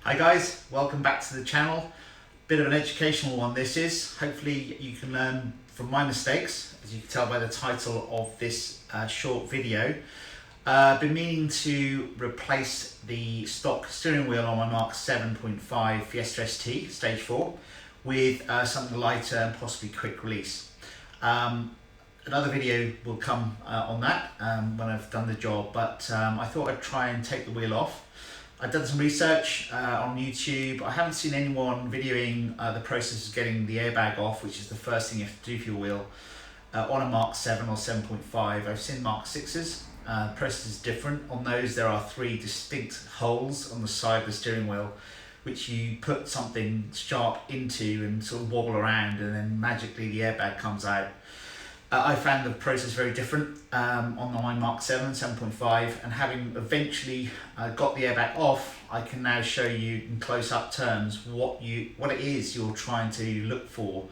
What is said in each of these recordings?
Hi guys, welcome back to the channel. Bit of an educational one this is. Hopefully you can learn from my mistakes, as you can tell by the title of this short video. Been meaning to replace the stock steering wheel on my Mark 7.5 Fiesta ST stage 4 with something lighter and possibly quick release. Another video will come on that when I've done the job, but I thought I'd try and take the wheel off. I've done some research on YouTube. I haven't seen anyone videoing the process of getting the airbag off, which is the first thing you have to do for your wheel, on a Mark 7 or 7.5. I've seen Mark 6s. The process is different. On those there are 3 distinct holes on the side of the steering wheel, which you put something sharp into and sort of wobble around, and then magically the airbag comes out. I found the process very different on my Mark 7, 7.5, and having eventually got the airbag off, I can now show you in close-up terms what it is you're trying to look for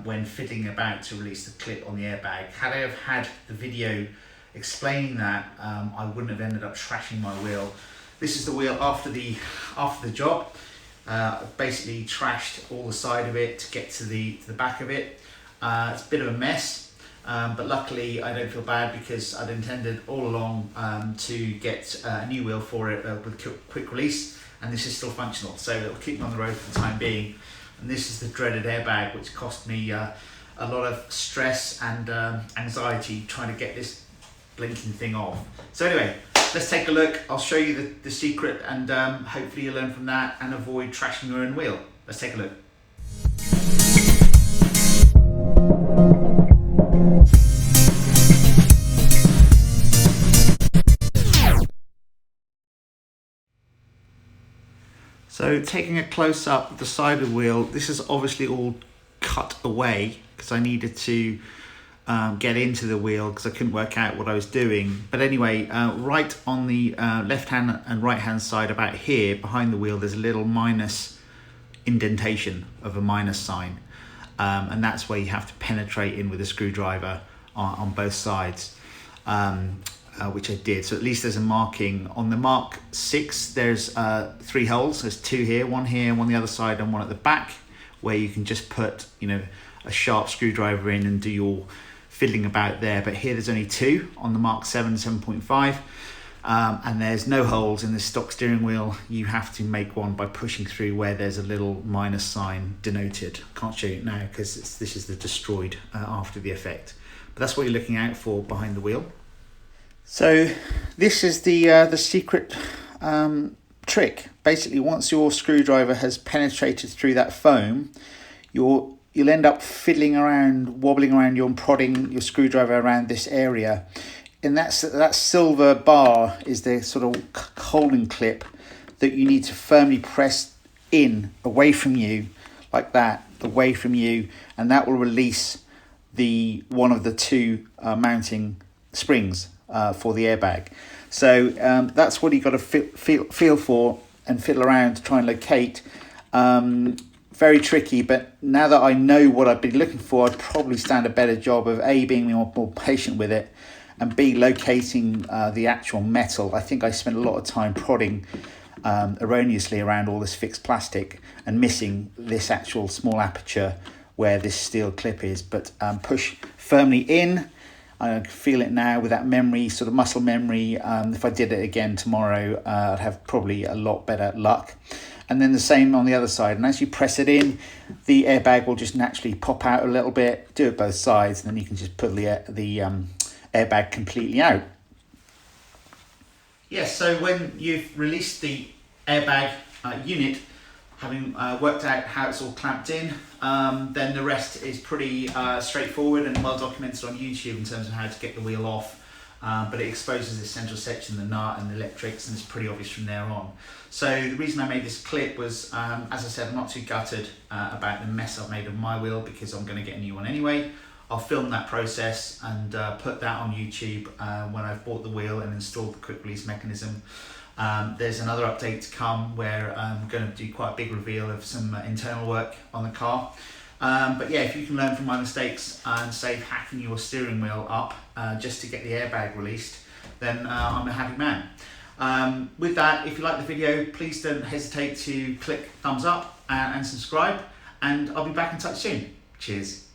when fiddling about to release the clip on the airbag. Had I have had the video explaining that, I wouldn't have ended up trashing my wheel. This is the wheel after the job. Basically trashed all the side of it to get to the back of it. It's a bit of a mess, but luckily I don't feel bad because I'd intended all along to get a new wheel for it with quick release, and this is still functional, so it'll keep me on the road for the time being. And this is the dreaded airbag, which cost me a lot of stress and anxiety trying to get this blinking thing off. So anyway, let's take a look. I'll show you the secret, and hopefully you'll learn from that and avoid trashing your own wheel. Let's take a look. So taking a close up of the side of the wheel, this is obviously all cut away because I needed to get into the wheel because I couldn't work out what I was doing. But anyway, right on the left hand and right hand side about here behind the wheel, there's a little minus indentation of a minus sign. And that's where you have to penetrate in with a screwdriver on both sides. Which I did, so at least there's a marking. On the Mark 6 there's 3 holes. There's 2 here, 1 here, 1 on the other side and 1 at the back, where you can just put a sharp screwdriver in and do your fiddling about there. But here there's only 2 on the Mark 7, 7.5, and there's no holes in the stock steering wheel. You have to make one by pushing through where there's a little minus sign denoted. Can't show you it now because this is the destroyed after the effect, but that's what you're looking out for behind the wheel. So this is the secret trick. Basically, once your screwdriver has penetrated through that foam, you'll end up fiddling around, wobbling around, you're prodding your screwdriver around this area. And that silver bar is the sort of holding clip that you need to firmly press in away from you, like that, away from you, and that will release one of the 2 mounting springs for the airbag. So that's what you got to feel for and fiddle around to try and locate. Very tricky, but now that I know what I've been looking for, I'd probably stand a better job of A, being more patient with it, and B, locating the actual metal. I think I spent a lot of time prodding erroneously around all this fixed plastic and missing this actual small aperture where this steel clip is. But push firmly in. I can feel it now with that memory, sort of muscle memory. If I did it again tomorrow, I'd have probably a lot better luck. And then the same on the other side. And as you press it in, the airbag will just naturally pop out a little bit. Do it both sides, and then you can just pull the airbag completely out. Yes, so when you've released the airbag unit, having worked out how it's all clamped in, then the rest is pretty straightforward and well documented on YouTube in terms of how to get the wheel off. But it exposes the central section, the nut and the electrics, and it's pretty obvious from there on. So the reason I made this clip was, as I said, I'm not too gutted about the mess I've made of my wheel because I'm going to get a new one anyway. I'll film that process and put that on YouTube when I've bought the wheel and installed the quick release mechanism. There's another update to come where I'm going to do quite a big reveal of some internal work on the car. But yeah, if you can learn from my mistakes and save hacking your steering wheel up just to get the airbag released, then I'm a happy man. With that, if you like the video, please don't hesitate to click thumbs up and subscribe, and I'll be back in touch soon. Cheers.